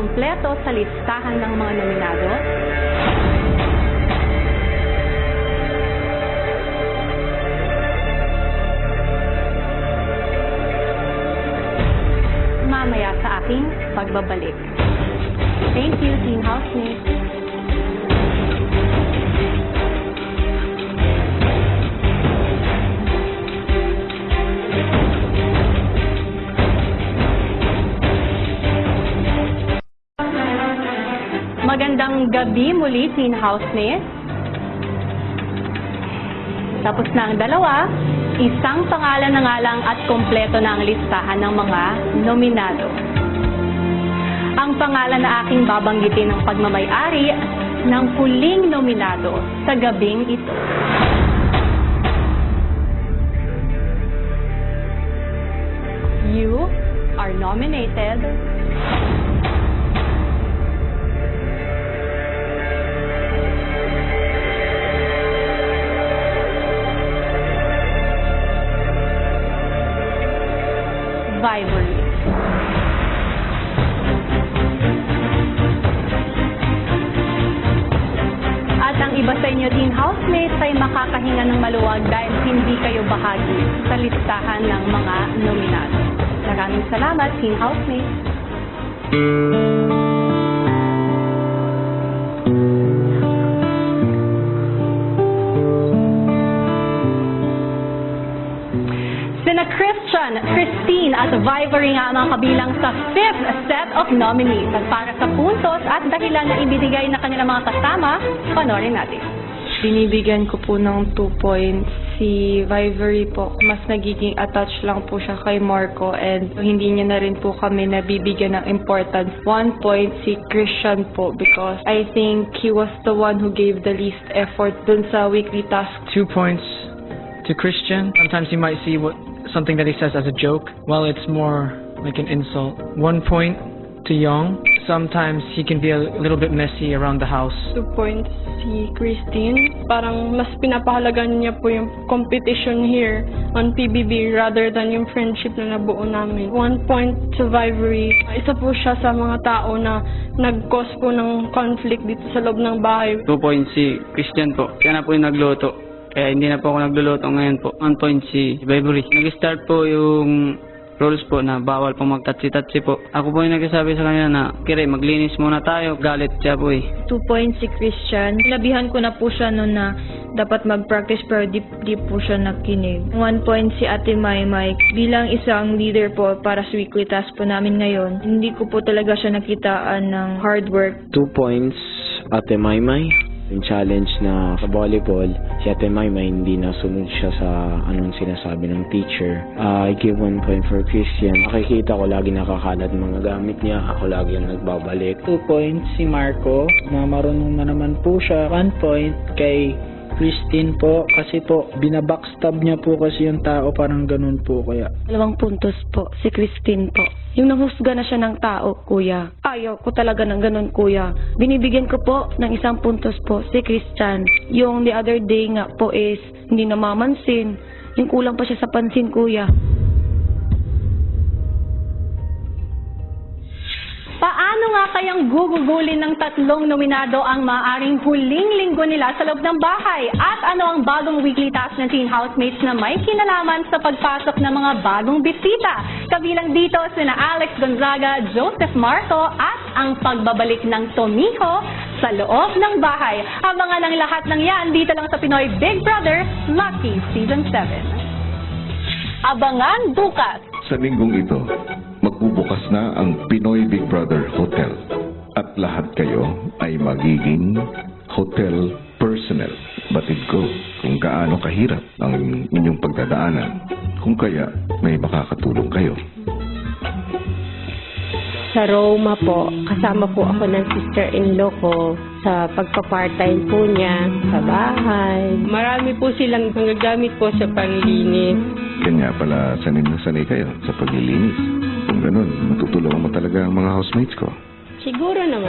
kumpleto sa listahan ng mga nominado? Mamaya sa aking pagbabalik. Thank you, Team Housemates. Magandang gabi muli, Teen Housemates. Tapos na ang dalawa, isang pangalan na nga lang at kompleto na ang listahan ng mga nominado. Ang pangalan na aking babanggitin ng pagmamay-ari ng huling nominado sa gabing ito. You are nominated Vivory. At ang iba sa inyo, Teen Housemates, ay makakahinga ng maluwag dahil hindi kayo bahagi sa listahan ng mga nominado. Maraming salamat, Teen Housemates. Sina Christian, Christine at Vivory nga mga kabilang sa 5th set of nominees. At para sa puntos at dahilan na ibinigay na kanilang mga kasama, panoorin natin. Binibigyan ko po ng 2 points si Vivory po. Mas nagiging attached lang po siya kay Marco and hindi niya na rin po kami nabibigyan ng importance. 1 point si Christian po because I think he was the one who gave the least effort dun sa weekly task. 2 points to Christian. Sometimes you might see something that he says as a joke. Well, it's more like an insult. 1 point to Young. Sometimes he can be a little bit messy around the house. 2 points si Christine. Parang mas pinapahalagan niya po yung competition here on PBB rather than yung friendship na nabuo namin. 1 point to Vivory. Isa po siya sa mga tao na nag-cause po ng conflict dito sa loob ng bahay. 2 points si Christian po. Siya na po yung nagluto. Kaya hindi na po ako nagluluto ngayon po. 1 point si Vivory. Nag-start po yung rules po na bawal pong magtatsi-tatsi po. Ako po yung nagsasabi sa kanila na, Kire, maglinis muna tayo. Galit siya po eh. 2 points si Christian. Labihan ko na po siya noon na dapat mag-practice pero di po siya nakinig. 1 point si Ate Maymay. Bilang isang leader po para sa weekly task po namin ngayon, hindi ko po talaga siya nakitaan ng hard work. 2 points Ate Maymay. Yung challenge na sa volleyball, si Ate Maymay hindi nasunod siya sa anong sinasabi ng teacher. I give 1 point for Christian. Nakikita ko lagi nakakalat mga gamit niya. Ako lagi yung nagbabalik. 2 points si Marco na marunong na naman po siya. 1 point kay Christine po kasi po binabackstab niya po kasi yung tao, parang ganun po kaya. 2 puntos po si Christine po. Yung nahusga na siya ng tao, kuya. Ayaw ko talaga ng ganun, kuya. Binibigyan ko po ng 1 puntos po si Christian. Yung the other day nga po is hindi namamansin. Yung kulang pa siya sa pansin, kuya. Paano nga kayang gugugulin ng 3 nominado ang maaaring huling linggo nila sa loob ng bahay? At ano ang bagong weekly task ng Teen Housemates na may kinalaman sa pagpasok ng mga bagong bisita? Kabilang dito sina Alex Gonzaga, Joseph Marco at ang pagbabalik ng Tomiho sa loob ng bahay. Abangan ang lahat ng yan dito lang sa Pinoy Big Brother Lucky Season 7. Abangan bukas! Sa linggong ito, magbubukas na ang Pinoy Big Brother Hotel at lahat kayo ay magiging hotel personnel. Batid ko kung gaano kahirap ang inyong pagdadaanan, kung kaya may makakatulong kayo. Sa Roma po, kasama po ako ng sister-in-law ko sa pagpa-part-time po niya sa bahay. Marami po silang magagamit po sa panlinis. Kanya pala sanay na sanay kayo sa paglilinis. Kung ganun, matutulungan mo talaga ang mga housemates ko. Siguro naman.